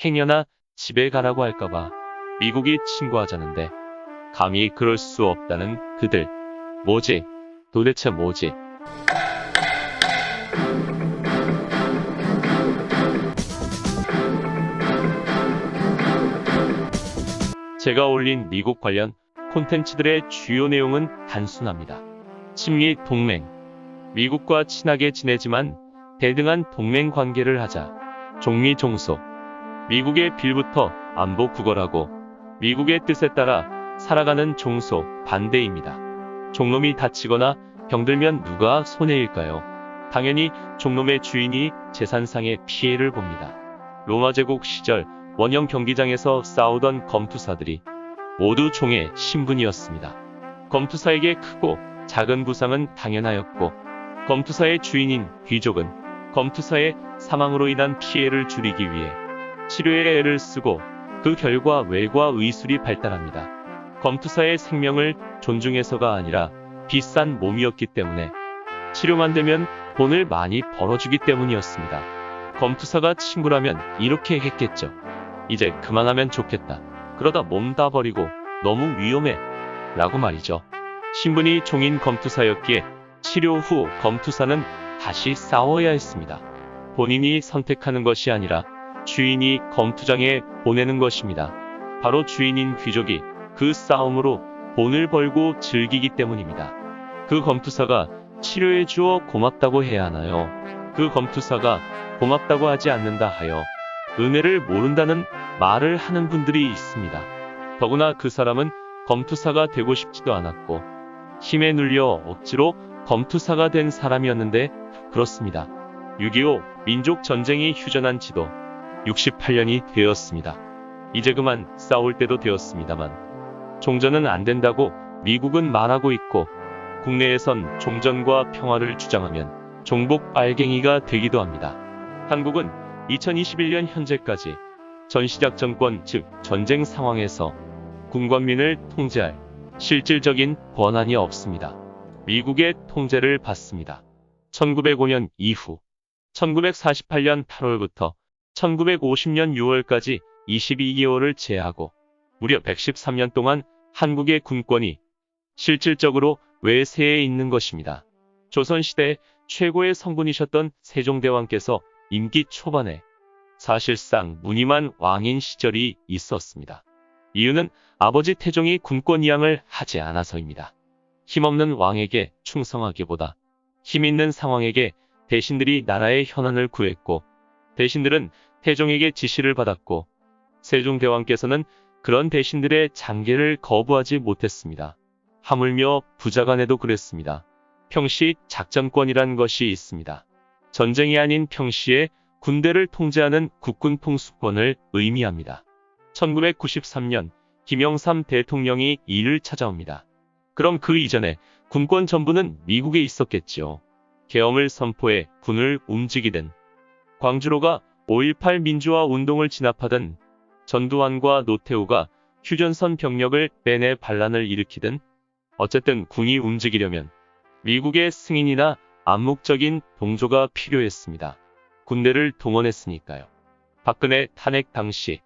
행여나 집에 가라고 할까봐 미국이 친구하자는데 감히 그럴 수 없다는 그들. 뭐지? 도대체 뭐지? 제가 올린 미국 관련 콘텐츠들의 주요 내용은 단순합니다. 친미 동맹. 미국과 친하게 지내지만 대등한 동맹 관계를 하자. 종미 종소. 미국의 빌부터 안보 구걸하고 미국의 뜻에 따라 살아가는 종소 반대입니다. 종놈이 다치거나 병들면 누가 손해일까요? 당연히 종놈의 주인이 재산상의 피해를 봅니다. 로마 제국 시절 원형 경기장에서 싸우던 검투사들이 모두 종의 신분이었습니다. 검투사에게 크고 작은 부상은 당연하였고 검투사의 주인인 귀족은 검투사의 사망으로 인한 피해를 줄이기 위해 치료에 애를 쓰고 그 결과 외과 의술이 발달합니다. 검투사의 생명을 존중해서가 아니라 비싼 몸이었기 때문에 치료만 되면 돈을 많이 벌어주기 때문이었습니다. 검투사가 친구라면 이렇게 했겠죠. 이제 그만하면 좋겠다. 그러다 몸 다 버리고 너무 위험해. 라고 말이죠. 신분이 종인 검투사였기에 치료 후 검투사는 다시 싸워야 했습니다. 본인이 선택하는 것이 아니라 주인이 검투장에 보내는 것입니다. 바로 주인인 귀족이 그 싸움으로 돈을 벌고 즐기기 때문입니다. 그 검투사가 치료해 주어 고맙다고 해야 하나요? 그 검투사가 고맙다고 하지 않는다 하여 은혜를 모른다는 말을 하는 분들이 있습니다. 더구나 그 사람은 검투사가 되고 싶지도 않았고 힘에 눌려 억지로 검투사가 된 사람이었는데 그렇습니다. 6.25 민족전쟁이 휴전한 지도 68년이 되었습니다. 이제 그만 싸울 때도 되었습니다만 종전은 안 된다고 미국은 말하고 있고 국내에선 종전과 평화를 주장하면 종북 빨갱이가 되기도 합니다. 한국은 2021년 현재까지 전시작전권 즉 전쟁 상황에서 군권민을 통제할 실질적인 권한이 없습니다. 미국의 통제를 받습니다. 1905년 이후 1948년 8월부터 1950년 6월까지 22개월을 제하고 무려 113년 동안 한국의 군권이 실질적으로 외세에 있는 것입니다. 조선시대 최고의 성군이셨던 세종대왕께서 임기 초반에 사실상 무늬만 왕인 시절이 있었습니다. 이유는 아버지 태종이 군권 이양을 하지 않아서입니다. 힘없는 왕에게 충성하기보다 힘있는 상황에게 대신들이 나라의 현안을 구했고 대신들은 태종에게 지시를 받았고 세종대왕께서는 그런 대신들의 장계를 거부하지 못했습니다. 하물며 부자간에도 그랬습니다. 평시 작전권이란 것이 있습니다. 전쟁이 아닌 평시에 군대를 통제하는 국군 통수권을 의미합니다. 1993년 김영삼 대통령이 이를 찾아옵니다. 그럼 그 이전에 군권 전부는 미국에 있었겠지요. 계엄을 선포해 군을 움직이든 광주로가 5.18 민주화 운동을 진압하든 전두환과 노태우가 휴전선 병력을 빼내 반란을 일으키든 어쨌든 군이 움직이려면 미국의 승인이나 암묵적인 동조가 필요했습니다. 군대를 동원했으니까요. 박근혜 탄핵 당시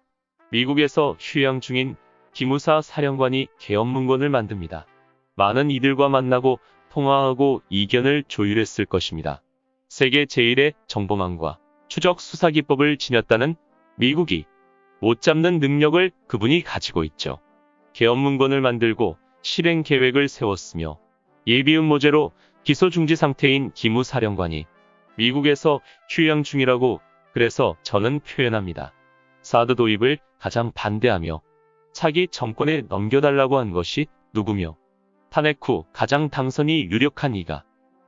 미국에서 휴양 중인 기무사 사령관이 계엄문건을 만듭니다. 많은 이들과 만나고 통화하고 이견을 조율했을 것입니다. 세계 제1의 정보망과 추적 수사기법을 지녔다는 미국이 못 잡는 능력을 그분이 가지고 있죠. 계엄문건을 만들고 실행 계획을 세웠으며 예비음모죄로 기소 중지 상태인 기무사령관이 미국에서 휴양 중이라고 그래서 저는 표현합니다. 사드 도입을 가장 반대하며 차기 정권에 넘겨달라고 한 것이 누구며 탄핵 후 가장 당선이 유력한 이가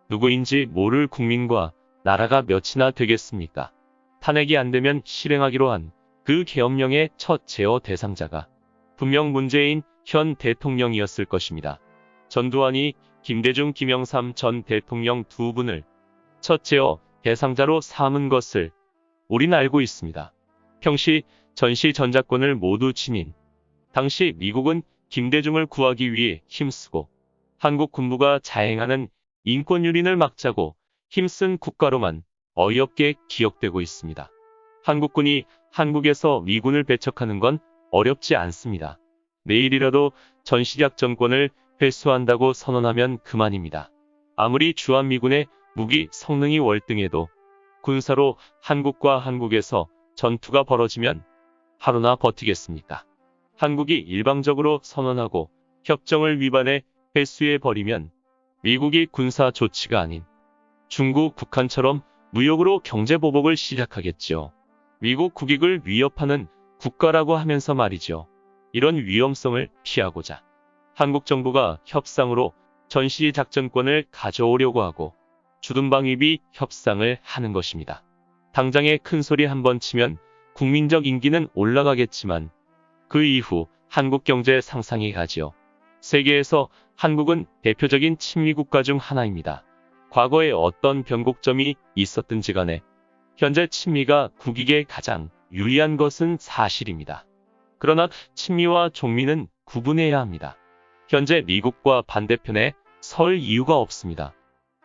누구인지 모를 국민과 나라가 몇이나 되겠습니까? 탄핵이 안 되면 실행하기로 한 그 계엄령의 첫 제어 대상자가 분명 문재인 현 대통령이었을 것입니다. 전두환이 김대중, 김영삼 전 대통령 두 분을 첫 제어 대상자로 삼은 것을 우린 알고 있습니다. 평시 전시 전자권을 모두 지닌 당시 미국은 김대중을 구하기 위해 힘쓰고 한국 군부가 자행하는 인권유린을 막자고 힘쓴 국가로만 어이없게 기억되고 있습니다. 한국군이 한국에서 미군을 배척하는 건 어렵지 않습니다. 내일이라도 전시작전권을 회수한다고 선언하면 그만입니다. 아무리 주한미군의 무기 성능이 월등해도 군사로 한국과 한국에서 전투가 벌어지면 하루나 버티겠습니까? 한국이 일방적으로 선언하고 협정을 위반해 회수해버리면 미국이 군사 조치가 아닌 중국, 북한처럼 무역으로 경제보복을 시작하겠죠. 미국 국익을 위협하는 국가라고 하면서 말이죠. 이런 위험성을 피하고자 한국 정부가 협상으로 전시작전권을 가져오려고 하고 주둔방위비 협상을 하는 것입니다. 당장에 큰 소리 한번 치면 국민적 인기는 올라가겠지만 그 이후 한국 경제 상상이 가지요. 세계에서 한국은 대표적인 친미국가 중 하나입니다. 과거에 어떤 변곡점이 있었든지 간에 현재 친미가 국익에 가장 유리한 것은 사실입니다. 그러나 친미와 종미는 구분해야 합니다. 현재 미국과 반대편에 설 이유가 없습니다.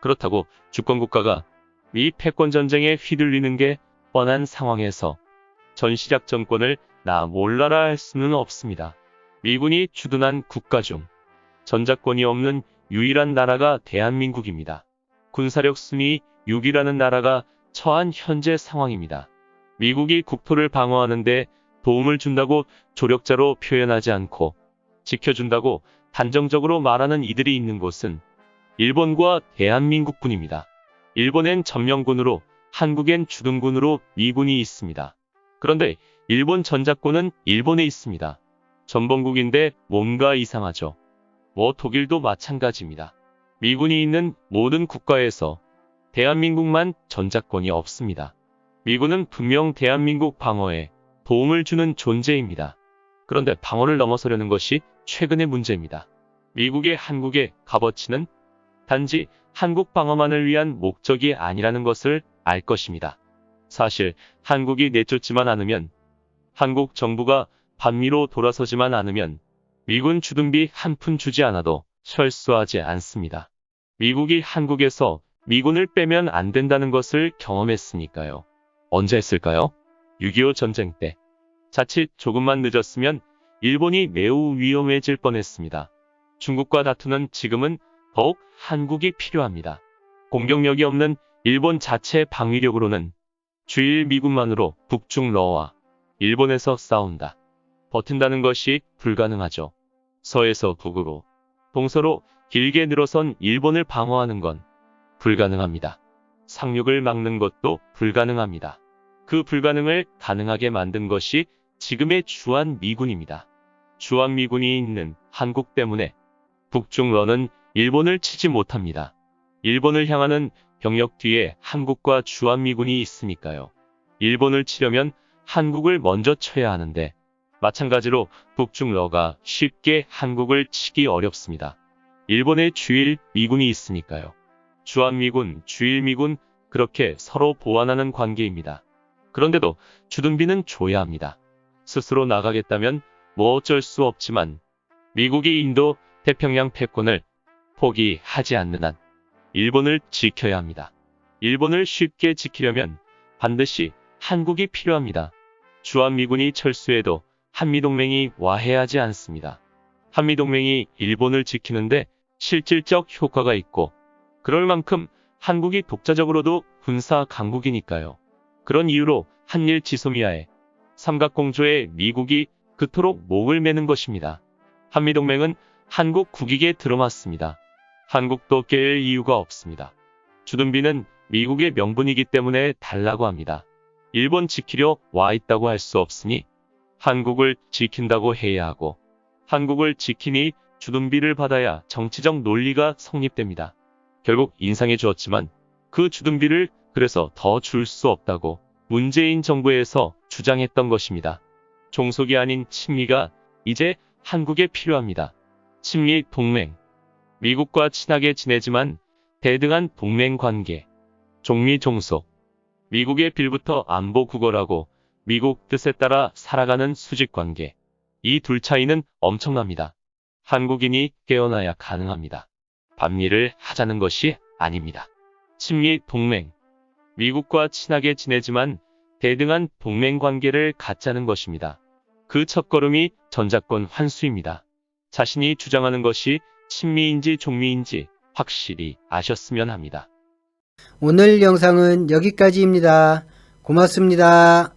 그렇다고 주권국가가 미 패권전쟁에 휘둘리는 게 뻔한 상황에서 전시작전권을 나 몰라라 할 수는 없습니다. 미군이 주둔한 국가 중 전작권이 없는 유일한 나라가 대한민국입니다. 군사력 순위 6위라는 나라가 처한 현재 상황입니다. 미국이 국토를 방어하는데 도움을 준다고 조력자로 표현하지 않고 지켜준다고 단정적으로 말하는 이들이 있는 곳은 일본과 대한민국뿐입니다. 일본엔 점령군으로, 한국엔 주둔군으로 미군이 있습니다. 그런데 일본 전작권은 일본에 있습니다. 전범국인데 뭔가 이상하죠. 독일도 마찬가지입니다. 미군이 있는 모든 국가에서 대한민국만 전작권이 없습니다. 미군은 분명 대한민국 방어에 도움을 주는 존재입니다. 그런데 방어를 넘어서려는 것이 최근의 문제입니다. 미국의 한국의 값어치는 단지 한국 방어만을 위한 목적이 아니라는 것을 알 것입니다. 사실 한국이 내쫓지만 않으면, 한국 정부가 반미로 돌아서지만 않으면 미군 주둔비 한 푼 주지 않아도 철수하지 않습니다. 미국이 한국에서 미군을 빼면 안 된다는 것을 경험했으니까요. 언제 했을까요? 6.25 전쟁 때. 자칫 조금만 늦었으면 일본이 매우 위험해질 뻔했습니다. 중국과 다투는 지금은 더욱 한국이 필요합니다. 공격력이 없는 일본 자체 방위력으로는 주일 미군만으로 북중러와 일본에서 싸운다. 버틴다는 것이 불가능하죠. 서에서 북으로, 동서로 길게 늘어선 일본을 방어하는 건 불가능합니다. 상륙을 막는 것도 불가능합니다. 그 불가능을 가능하게 만든 것이 지금의 주한미군입니다. 주한미군이 있는 한국 때문에 북중러는 일본을 치지 못합니다. 일본을 향하는 병력 뒤에 한국과 주한미군이 있으니까요. 일본을 치려면 한국을 먼저 쳐야 하는데 마찬가지로 북중러가 쉽게 한국을 치기 어렵습니다. 일본에 주일 미군이 있으니까요. 주한미군, 주일미군 그렇게 서로 보완하는 관계입니다. 그런데도 주둔비는 줘야 합니다. 스스로 나가겠다면 어쩔 수 없지만 미국이 인도 태평양 패권을 포기하지 않는 한 일본을 지켜야 합니다. 일본을 쉽게 지키려면 반드시 한국이 필요합니다. 주한미군이 철수해도 한미동맹이 와해하지 않습니다. 한미동맹이 일본을 지키는데 실질적 효과가 있고 그럴 만큼 한국이 독자적으로도 군사 강국이니까요. 그런 이유로 한일 지소미아의 삼각공조에 미국이 그토록 목을 매는 것입니다. 한미동맹은 한국 국익에 들어맞습니다. 한국도 깰 이유가 없습니다. 주둔비는 미국의 명분이기 때문에 달라고 합니다. 일본 지키려 와 있다고 할 수 없으니 한국을 지킨다고 해야 하고 한국을 지키니 주둔비를 받아야 정치적 논리가 성립됩니다. 결국 인상해 주었지만 그 주둔비를 그래서 더 줄 수 없다고 문재인 정부에서 주장했던 것입니다. 종속이 아닌 친미가 이제 한국에 필요합니다. 친미 동맹. 미국과 친하게 지내지만 대등한 동맹 관계. 종미 종속. 미국의 빌부터 안보 구걸하고 미국 뜻에 따라 살아가는 수직 관계. 이 둘 차이는 엄청납니다. 한국인이 깨어나야 가능합니다. 반미를 하자는 것이 아닙니다. 친미 동맹. 미국과 친하게 지내지만 대등한 동맹 관계를 갖자는 것입니다. 그 첫걸음이 전작권 환수입니다. 자신이 주장하는 것이 친미인지 종미인지 확실히 아셨으면 합니다. 오늘 영상은 여기까지입니다. 고맙습니다.